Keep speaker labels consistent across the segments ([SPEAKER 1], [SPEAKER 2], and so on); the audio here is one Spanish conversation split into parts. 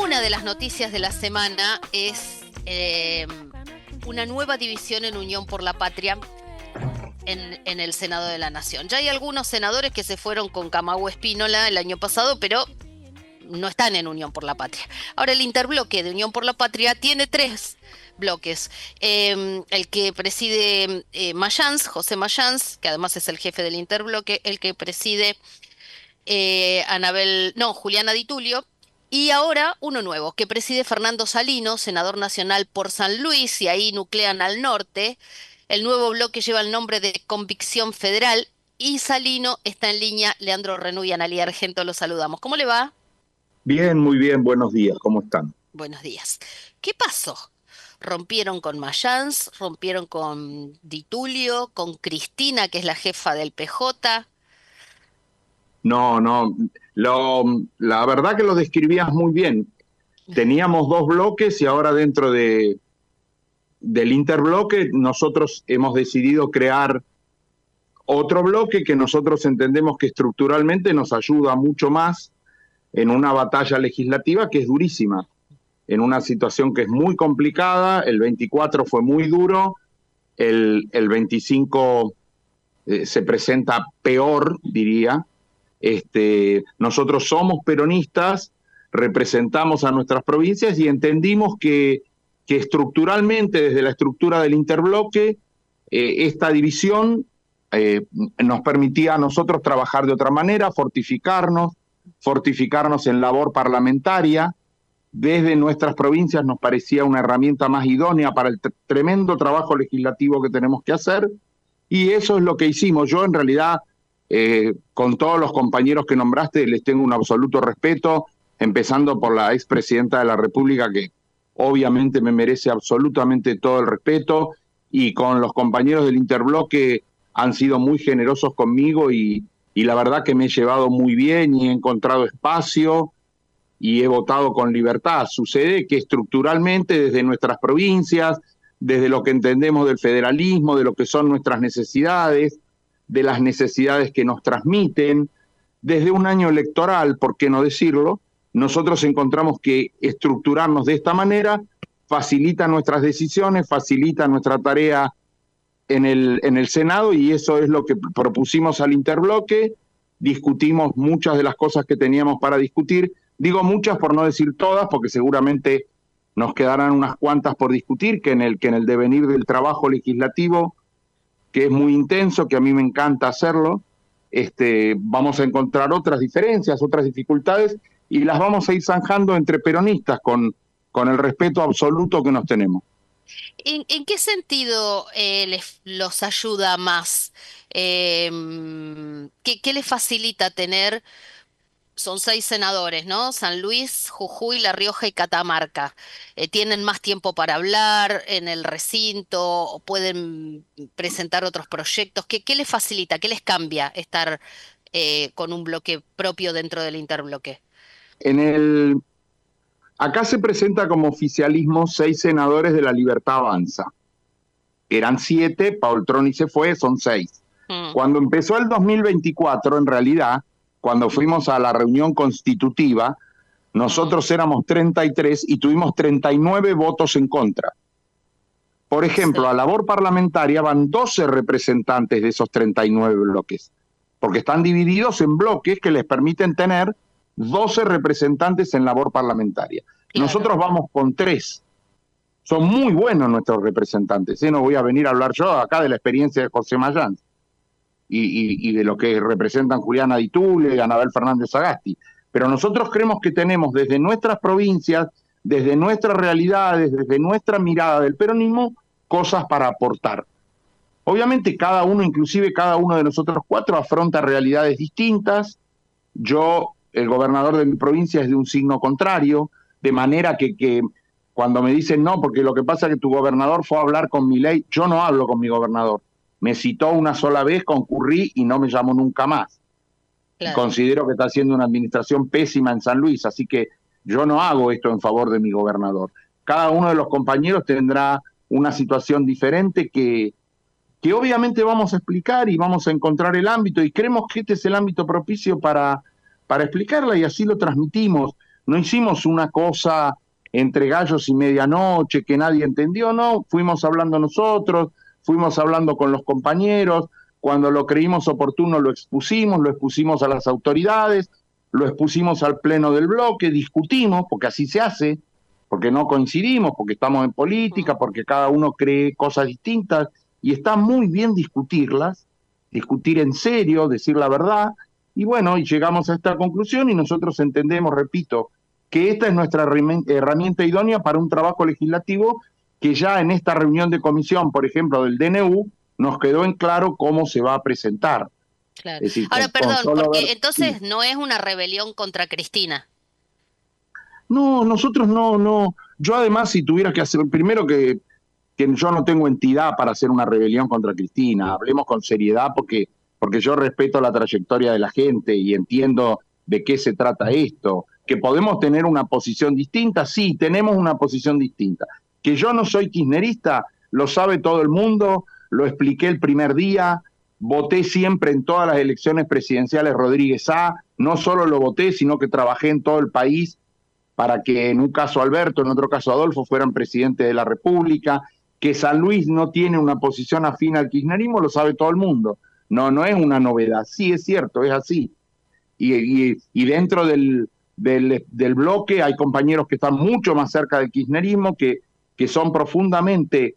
[SPEAKER 1] Una de las noticias de la semana es una nueva división en Unión por la Patria en el Senado de la Nación. Ya hay algunos senadores que se fueron con Camagüey Spínola el año pasado, pero no están en Unión por la Patria. Ahora el interbloque de Unión por la Patria tiene tres bloques. El que preside Mayans, José Mayans, que además es el jefe del interbloque, el que preside Juliana Di Tulio, y ahora uno nuevo, que preside Fernando Salino, senador nacional por San Luis, y ahí nuclean al norte. El nuevo bloque lleva el nombre de Convicción Federal, y Salino está en línea. Leandro Renú y Analía Argento, los saludamos. ¿Cómo le va?
[SPEAKER 2] Bien, muy bien, buenos días, ¿cómo están?
[SPEAKER 1] Buenos días. ¿Qué pasó? Rompieron con Mayans, rompieron con Di Tulio, con Cristina, que es la jefa del PJ.
[SPEAKER 2] No, la verdad que lo describías muy bien. Teníamos dos bloques y ahora del interbloque nosotros hemos decidido crear otro bloque que nosotros entendemos que estructuralmente nos ayuda mucho más en una batalla legislativa que es durísima, en una situación que es muy complicada. El 24 fue muy duro, el 25 se presenta peor, diría. Nosotros somos peronistas, representamos a nuestras provincias y entendimos que estructuralmente, desde la estructura del interbloque, esta división nos permitía a nosotros trabajar de otra manera, fortificarnos en labor parlamentaria. Desde nuestras provincias nos parecía una herramienta más idónea para el tremendo trabajo legislativo que tenemos que hacer, y eso es lo que hicimos. Yo en realidad, con todos los compañeros que nombraste, les tengo un absoluto respeto, empezando por la expresidenta de la República, que obviamente me merece absolutamente todo el respeto, y con los compañeros del interbloque han sido muy generosos conmigo y la verdad que me he llevado muy bien y he encontrado espacio y he votado con libertad. Sucede que estructuralmente desde nuestras provincias, desde lo que entendemos del federalismo, de lo que son nuestras necesidades, de las necesidades que nos transmiten, desde un año electoral, ¿por qué no decirlo? Nosotros encontramos que estructurarnos de esta manera facilita nuestras decisiones, facilita nuestra tarea en el Senado, y eso es lo que propusimos al interbloque. Discutimos muchas de las cosas que teníamos para discutir. Digo muchas por no decir todas, porque seguramente nos quedarán unas cuantas por discutir, que en el devenir del trabajo legislativo, que es muy intenso, que a mí me encanta hacerlo, vamos a encontrar otras diferencias, otras dificultades, y las vamos a ir zanjando entre peronistas con el respeto absoluto que nos tenemos.
[SPEAKER 1] ¿En qué sentido los ayuda más? ¿Qué les facilita tener? Son 6 senadores, ¿no? San Luis, Jujuy, La Rioja y Catamarca. ¿Tienen más tiempo para hablar en el recinto o pueden presentar otros proyectos? ¿Qué les facilita? ¿Qué les cambia estar con un bloque propio dentro del interbloque?
[SPEAKER 2] Acá se presenta como oficialismo 6 senadores de La Libertad Avanza. Eran 7, Paul Troni se fue, son 6. Cuando empezó el 2024, en realidad, cuando fuimos a la reunión constitutiva, nosotros éramos 33 y tuvimos 39 votos en contra. Por ejemplo, a labor parlamentaria van 12 representantes de esos 39 bloques, porque están divididos en bloques que les permiten tener 12 representantes en labor parlamentaria. Claro. Nosotros vamos con 3. Son muy buenos nuestros representantes. No voy a venir a hablar yo acá de la experiencia de José Mayans y de lo que representan Juliana Di Tulio y Anabel Fernández Sagasti. Pero nosotros creemos que tenemos desde nuestras provincias, desde nuestras realidades, desde nuestra mirada del peronismo, cosas para aportar. Obviamente cada uno, inclusive cada uno de nosotros 4, afronta realidades distintas. El gobernador de mi provincia es de un signo contrario, de manera que cuando me dicen no, porque lo que pasa es que tu gobernador fue a hablar con Milei, yo no hablo con mi gobernador. Me citó una sola vez, concurrí y no me llamó nunca más. Claro. Considero que está haciendo una administración pésima en San Luis, así que yo no hago esto en favor de mi gobernador. Cada uno de los compañeros tendrá una situación diferente que obviamente vamos a explicar y vamos a encontrar el ámbito, y creemos que este es el ámbito propicio para explicarla, y así lo transmitimos. no hicimos una cosa entre gallos y medianoche que nadie entendió, no, fuimos hablando nosotros, fuimos hablando con los compañeros, cuando lo creímos oportuno lo expusimos a las autoridades, lo expusimos al pleno del bloque, discutimos, porque así se hace, porque no coincidimos, porque estamos en política, porque cada uno cree cosas distintas, y está muy bien discutirlas, discutir en serio, decir la verdad, y bueno, y llegamos a esta conclusión y nosotros entendemos, repito, que esta es nuestra herramienta idónea para un trabajo legislativo que ya en esta reunión de comisión, por ejemplo, del DNU, nos quedó en claro cómo se va a presentar.
[SPEAKER 1] Claro.
[SPEAKER 2] Es decir,
[SPEAKER 1] Ahora, perdón, porque entonces
[SPEAKER 2] sí.
[SPEAKER 1] no es una rebelión contra Cristina.
[SPEAKER 2] No, nosotros no. Yo además, si tuviera que hacer, primero que yo no tengo entidad para hacer una rebelión contra Cristina, hablemos con seriedad porque yo respeto la trayectoria de la gente y entiendo de qué se trata esto. Que podemos tener una posición distinta, sí, tenemos una posición distinta. Que yo no soy kirchnerista, lo sabe todo el mundo, lo expliqué el primer día, voté siempre en todas las elecciones presidenciales Rodríguez A, no solo lo voté, sino que trabajé en todo el país para que en un caso Alberto, en otro caso Adolfo fueran presidentes de la República, que San Luis no tiene una posición afín al kirchnerismo, lo sabe todo el mundo. No es una novedad, sí es cierto, es así. Y dentro del bloque hay compañeros que están mucho más cerca del kirchnerismo, que son profundamente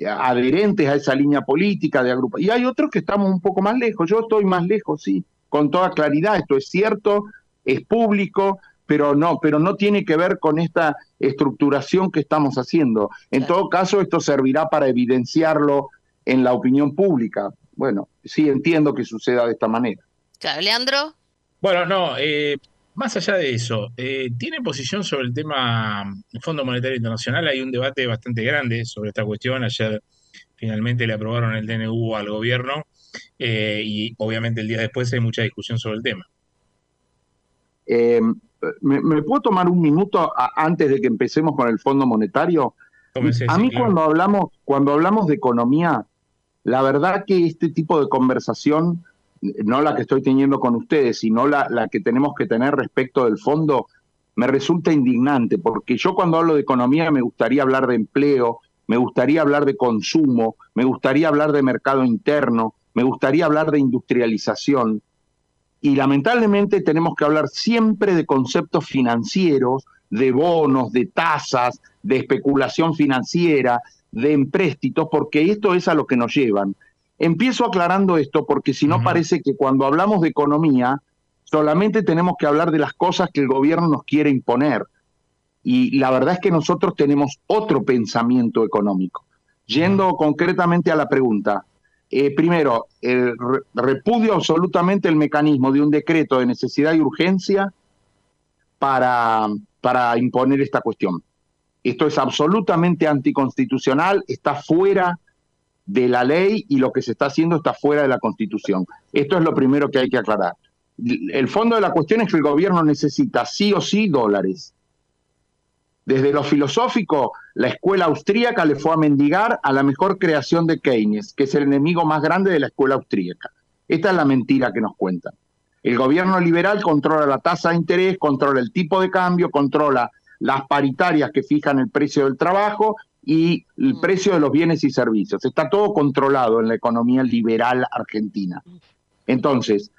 [SPEAKER 2] adherentes a esa línea política de agrupación. Y hay otros que estamos un poco más lejos. Yo estoy más lejos, sí, con toda claridad. Esto es cierto, es público, pero no tiene que ver con esta estructuración que estamos haciendo. En
[SPEAKER 1] Claro.
[SPEAKER 2] todo caso, esto servirá para evidenciarlo en la opinión pública. Bueno, sí entiendo que suceda de esta manera.
[SPEAKER 1] Claro. Leandro,
[SPEAKER 3] Bueno, no, más allá de eso, ¿tiene posición sobre el tema Fondo Monetario Internacional? Hay un debate bastante grande sobre esta cuestión. Ayer finalmente le aprobaron el DNU al gobierno y obviamente el día después hay mucha discusión sobre el tema.
[SPEAKER 2] Eh, ¿Me puedo tomar un minuto antes de que empecemos con el Fondo Monetario?
[SPEAKER 3] Comencé,
[SPEAKER 2] A
[SPEAKER 3] sí,
[SPEAKER 2] mí
[SPEAKER 3] claro.
[SPEAKER 2] cuando hablamos de economía, la verdad que este tipo de conversación, no la que estoy teniendo con ustedes, sino la que tenemos que tener respecto del fondo, me resulta indignante, porque yo cuando hablo de economía me gustaría hablar de empleo, me gustaría hablar de consumo, me gustaría hablar de mercado interno, me gustaría hablar de industrialización, y lamentablemente tenemos que hablar siempre de conceptos financieros, de bonos, de tasas, de especulación financiera, de empréstitos, porque esto es a lo que nos llevan. Empiezo aclarando esto porque si no
[SPEAKER 3] Ujú.
[SPEAKER 2] parece que cuando hablamos de economía solamente tenemos que hablar de las cosas que el gobierno nos quiere imponer. Y la verdad es que nosotros tenemos otro pensamiento económico.
[SPEAKER 3] Ujú.
[SPEAKER 2] Yendo concretamente a la pregunta, primero, repudio absolutamente el mecanismo de un decreto de necesidad y urgencia para, para imponer esta cuestión. Esto es absolutamente anticonstitucional, está fuera de la ley y lo que se está haciendo está fuera de la Constitución. Esto es lo primero que hay que aclarar. El fondo de la cuestión es que el gobierno necesita sí o sí dólares. Desde lo filosófico, la escuela austríaca le fue a mendigar a la mejor creación de Keynes, que es el enemigo más grande de la escuela austríaca. Esta es la mentira que nos cuentan. El gobierno liberal controla la tasa de interés, controla el tipo de cambio, controla las paritarias que fijan el precio del trabajo y el precio de los bienes y servicios. Está todo controlado en la economía liberal argentina. Entonces,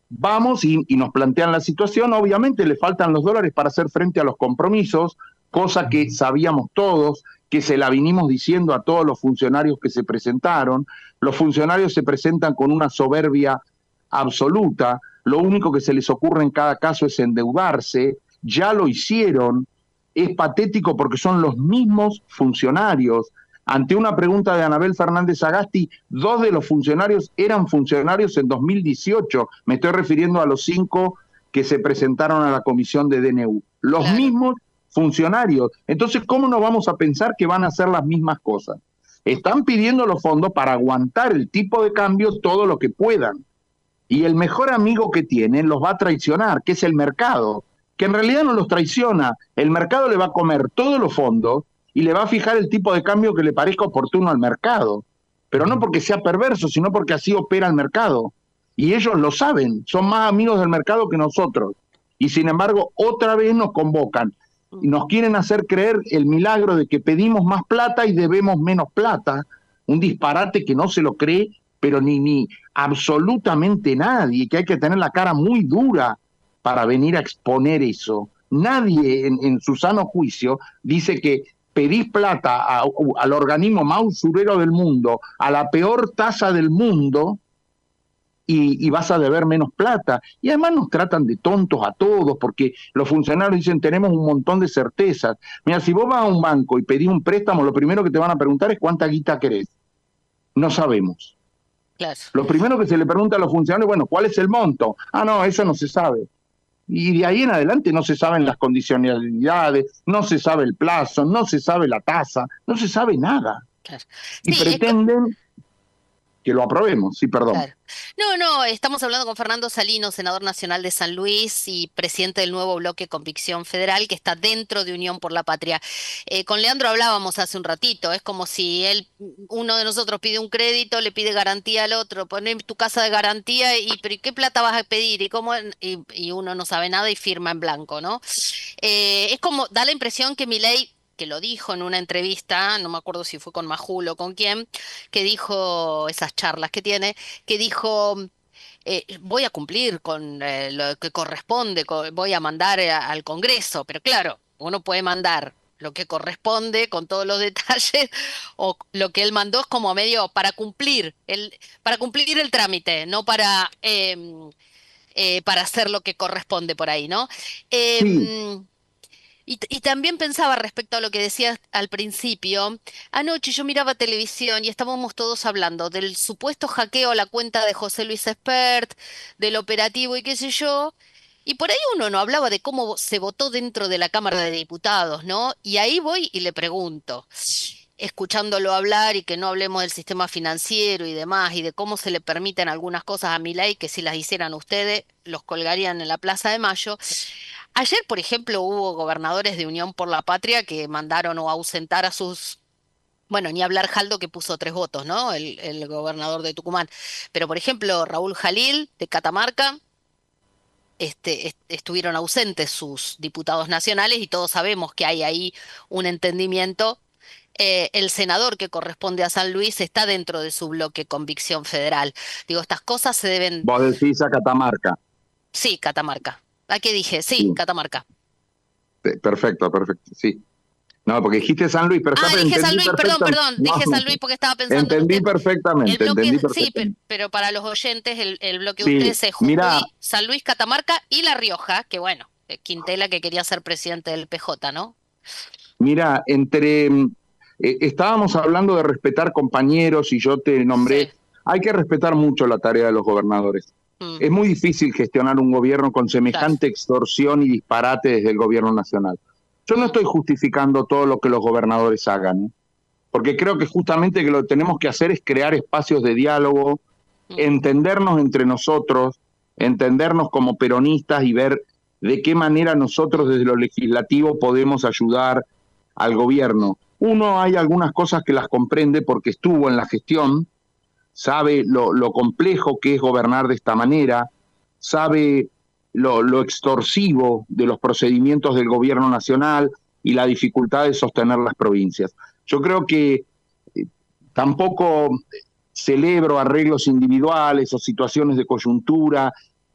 [SPEAKER 2] vamos y nos plantean la situación, obviamente le faltan los dólares para hacer frente a los compromisos, cosa que sabíamos todos, que se la vinimos diciendo a todos los funcionarios que se presentaron. Los funcionarios se presentan con una soberbia absoluta, lo único que se les ocurre en cada caso es endeudarse, ya lo hicieron, es patético porque son los mismos funcionarios. Ante una pregunta de Anabel Fernández Agasti, 2 de los funcionarios eran funcionarios en 2018. Me estoy refiriendo a los 5 que se presentaron a la comisión de DNU. Los
[SPEAKER 1] claro.
[SPEAKER 2] mismos funcionarios. Entonces, ¿cómo no vamos a pensar que van a hacer las mismas cosas? Están pidiendo los fondos para aguantar el tipo de cambio todo lo que puedan. Y el mejor amigo que tienen los va a traicionar, que es el mercado, que en realidad no los traiciona. El mercado le va a comer todos los fondos y le va a fijar el tipo de cambio que le parezca oportuno al mercado. Pero no porque sea perverso, sino porque así opera el mercado. Y ellos lo saben, son más amigos del mercado que nosotros. Y sin embargo, otra vez nos convocan y nos quieren hacer creer el milagro de que pedimos más plata y debemos menos plata, un disparate que no se lo cree, pero ni absolutamente nadie, que hay que tener la cara muy dura para venir a exponer eso. Nadie en su sano juicio dice que pedís plata al organismo más usurero del mundo, a la peor tasa del mundo, y vas a deber menos plata. Y además nos tratan de tontos a todos, porque los funcionarios dicen, tenemos un montón de certezas. Mira, si vos vas a un banco y pedís un préstamo, lo primero que te van a preguntar es cuánta guita querés. No sabemos.
[SPEAKER 1] Claro.
[SPEAKER 2] Lo primero que se le pregunta a los funcionarios, bueno, ¿cuál es el monto? Ah, no, eso no se sabe. Y de ahí en adelante no se saben las condicionalidades, no se sabe el plazo, no se sabe la tasa, no se sabe nada.
[SPEAKER 1] Claro.
[SPEAKER 2] Y
[SPEAKER 1] Sí,
[SPEAKER 2] pretenden que lo aprobemos, sí, perdón.
[SPEAKER 1] claro. No, estamos hablando con Fernando Salino, senador nacional de San Luis y presidente del nuevo bloque Convicción Federal, que está dentro de Unión por la Patria. Con Leandro hablábamos hace un ratito, es como si uno de nosotros pide un crédito, le pide garantía al otro, pone tu casa de garantía pero ¿y qué plata vas a pedir? Y uno no sabe nada y firma en blanco, ¿no? Es como, da la impresión que Milei, que lo dijo en una entrevista, no me acuerdo si fue con Majul o con quién, que dijo esas charlas que tiene, que dijo, voy a cumplir con lo que corresponde, voy a mandar al Congreso, pero claro, uno puede mandar lo que corresponde con todos los detalles o lo que él mandó es como medio para cumplir el trámite, no para hacer lo que corresponde por ahí, ¿no?
[SPEAKER 2] Sí,
[SPEAKER 1] Em, y también pensaba respecto a lo que decías al principio, anoche yo miraba televisión y estábamos todos hablando del supuesto hackeo a la cuenta de José Luis Espert, del operativo y qué sé yo, y por ahí uno no hablaba de cómo se votó dentro de la Cámara de Diputados, ¿no? Y ahí voy y le pregunto, escuchándolo hablar y que no hablemos del sistema financiero y demás, y de cómo se le permiten algunas cosas a Milei que si las hicieran ustedes, los colgarían en la Plaza de Mayo. Ayer, por ejemplo, hubo gobernadores de Unión por la Patria que mandaron o ausentar a sus, bueno, ni hablar Jaldo que puso 3 votos, ¿no? El gobernador de Tucumán. Pero, por ejemplo, Raúl Jalil de Catamarca, estuvieron ausentes sus diputados nacionales y todos sabemos que hay ahí un entendimiento. El senador que corresponde a San Luis está dentro de su bloque Convicción Federal. Digo, estas cosas se deben.
[SPEAKER 2] vos decís a Catamarca.
[SPEAKER 1] Sí, Catamarca. ¿A qué dije? Sí,
[SPEAKER 2] Sí,
[SPEAKER 1] Catamarca.
[SPEAKER 2] perfecto, sí. No, porque dijiste San Luis, pero
[SPEAKER 1] Dije San
[SPEAKER 2] entendí
[SPEAKER 1] Luis,
[SPEAKER 2] perfectamente.
[SPEAKER 1] perdón,
[SPEAKER 2] No,
[SPEAKER 1] dije San Luis porque estaba pensando en
[SPEAKER 2] entendí
[SPEAKER 1] usted. El
[SPEAKER 2] perfectamente,
[SPEAKER 1] bloque,
[SPEAKER 2] entendí
[SPEAKER 1] sí,
[SPEAKER 2] perfectamente.
[SPEAKER 1] pero para los oyentes, el bloque de
[SPEAKER 2] Sí,
[SPEAKER 1] ustedes es
[SPEAKER 2] mira,
[SPEAKER 1] Jujuy, San Luis, Catamarca y La Rioja, que bueno, Quintela que quería ser presidente del PJ, ¿no?
[SPEAKER 2] mira, estábamos hablando de respetar compañeros y yo te
[SPEAKER 1] Sí.
[SPEAKER 2] nombré, hay que respetar mucho la tarea de los gobernadores.
[SPEAKER 1] Mm,
[SPEAKER 2] Es muy difícil gestionar un gobierno con
[SPEAKER 1] claro.
[SPEAKER 2] semejante extorsión y disparate desde el gobierno nacional. Yo no
[SPEAKER 1] Mm,
[SPEAKER 2] estoy justificando todo lo que los gobernadores hagan, ¿eh? Porque creo que justamente que lo que tenemos que hacer es crear espacios de diálogo,
[SPEAKER 1] mm,
[SPEAKER 2] entendernos entre nosotros, entendernos como peronistas y ver de qué manera nosotros desde lo legislativo podemos ayudar al gobierno. Uno, hay algunas cosas que las comprende porque estuvo en la gestión, sabe lo complejo que es gobernar de esta manera, sabe lo extorsivo de los procedimientos del gobierno nacional y la dificultad de sostener las provincias. Yo creo que tampoco celebro arreglos individuales o situaciones de coyuntura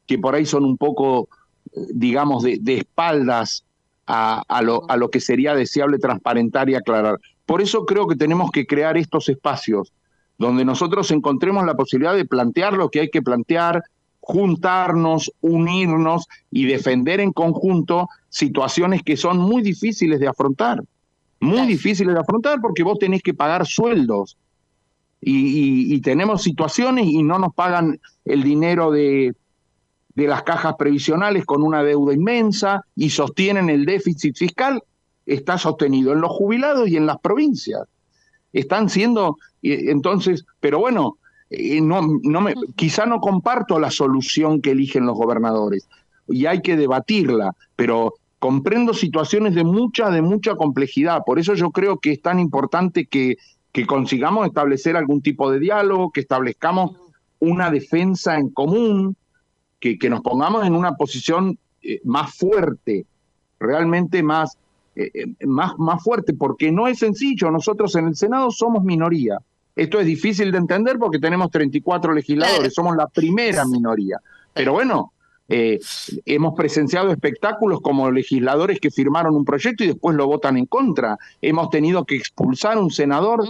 [SPEAKER 2] que por ahí son un poco, digamos, de espaldas a lo que sería deseable transparentar y aclarar. Por eso creo que tenemos que crear estos espacios donde nosotros encontremos la posibilidad de plantear lo que hay que plantear, juntarnos, unirnos y defender en conjunto situaciones que son muy difíciles de afrontar. Muy
[SPEAKER 1] claro.
[SPEAKER 2] difíciles de afrontar porque vos tenés que pagar sueldos y tenemos situaciones y no nos pagan el dinero de las cajas previsionales con una deuda inmensa y sostienen el déficit fiscal, está sostenido en los jubilados y en las provincias. Están siendo, entonces, pero bueno, quizá no comparto la solución que eligen los gobernadores y hay que debatirla, pero comprendo situaciones de mucha complejidad. Por eso yo creo que es tan importante que consigamos establecer algún tipo de diálogo, que establezcamos una defensa en común, que nos pongamos en una posición más fuerte, realmente más fuerte, porque no es sencillo. Nosotros en el Senado somos minoría. Esto es difícil de entender porque tenemos 34 legisladores, claro, somos la primera minoría. Pero bueno, hemos presenciado espectáculos como legisladores que firmaron un proyecto y después lo votan en contra. Hemos tenido que expulsar a un senador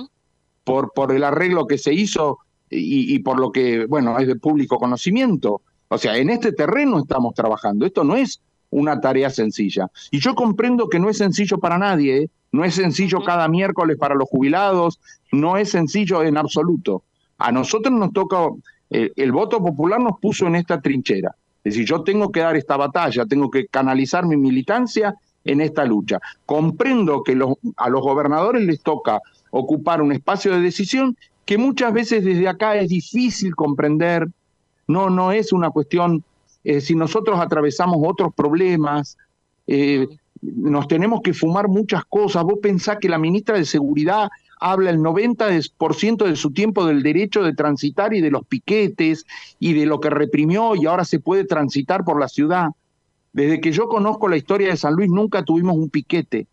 [SPEAKER 2] por el arreglo que se hizo y por lo que, bueno, es de público conocimiento. O sea, en este terreno estamos trabajando. Esto no es una tarea sencilla. Y yo comprendo que no es sencillo para nadie, ¿eh? No es sencillo cada miércoles para los jubilados, no es sencillo en absoluto. A nosotros nos toca, el voto popular nos puso en esta trinchera. Es decir, yo tengo que dar esta batalla, tengo que canalizar mi militancia en esta lucha. Comprendo que a los gobernadores les toca ocupar un espacio de decisión que muchas veces desde acá es difícil comprender. No es una cuestión, si nosotros atravesamos otros problemas, nos tenemos que fumar muchas cosas. Vos pensás que la ministra de Seguridad habla el 90% de su tiempo del derecho de transitar y de los piquetes y de lo que reprimió y ahora se puede transitar por la ciudad. Desde que yo conozco la historia de San Luis nunca tuvimos un piquete.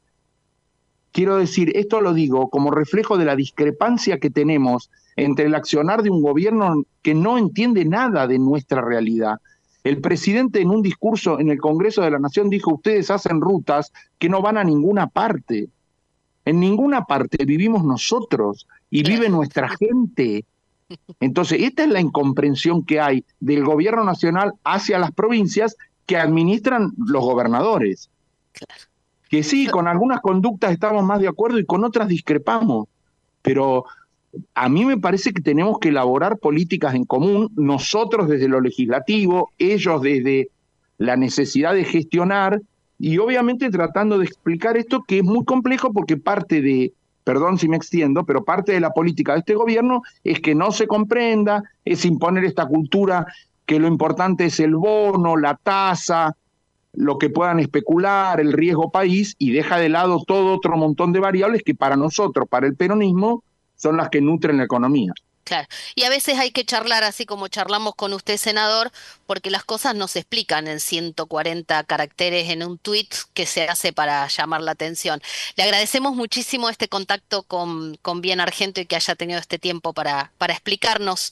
[SPEAKER 2] Quiero decir, esto lo digo como reflejo de la discrepancia que tenemos entre el accionar de un gobierno que no entiende nada de nuestra realidad. El presidente en un discurso en el Congreso de la Nación dijo: ustedes hacen rutas que no van a ninguna parte. En ninguna parte vivimos nosotros y vive nuestra gente. Entonces, esta es la incomprensión que hay del gobierno nacional hacia las provincias que administran los gobernadores. Que sí, con algunas conductas estamos más de acuerdo y con otras discrepamos, pero a mí me parece que tenemos que elaborar políticas en común, nosotros desde lo legislativo, ellos desde la necesidad de gestionar, y obviamente tratando de explicar esto que es muy complejo porque parte de, perdón si me extiendo, pero parte de la política de este gobierno es que no se comprenda, es imponer esta cultura que lo importante es el bono, la tasa, lo que puedan especular, el riesgo país, y deja de lado todo otro montón de variables que para nosotros, para el peronismo, son las que nutren la economía.
[SPEAKER 1] Claro, y a veces hay que charlar así como charlamos con usted, senador, porque las cosas no se explican en 140 caracteres en un tuit que se hace para llamar la atención. Le agradecemos muchísimo este contacto con Bien Argento y que haya tenido este tiempo para explicarnos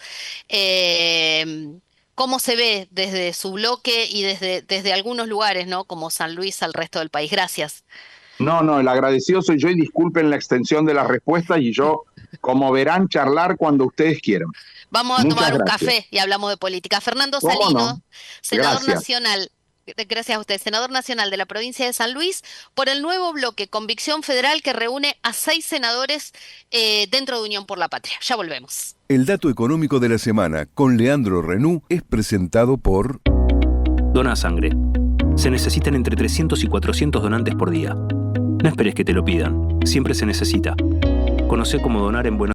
[SPEAKER 1] cómo se ve desde su bloque y desde algunos lugares, ¿no? Como San Luis al resto del país. Gracias.
[SPEAKER 2] No, el agradecido soy yo y disculpen la extensión de la respuesta y yo, como verán, charlar cuando ustedes quieran.
[SPEAKER 1] Vamos a tomar un café y hablamos de política. Fernando Salino, senador nacional. Gracias a usted, senador nacional de la provincia de San Luis, por el nuevo bloque Convicción Federal que reúne a 6 senadores dentro de Unión por la Patria. Ya volvemos.
[SPEAKER 4] El dato económico de la semana con Leandro Renú es presentado por...
[SPEAKER 5] Dona sangre. Se necesitan entre 300 y 400 donantes por día. No esperes que te lo pidan. Siempre se necesita. Conocé cómo donar en Buenos Aires.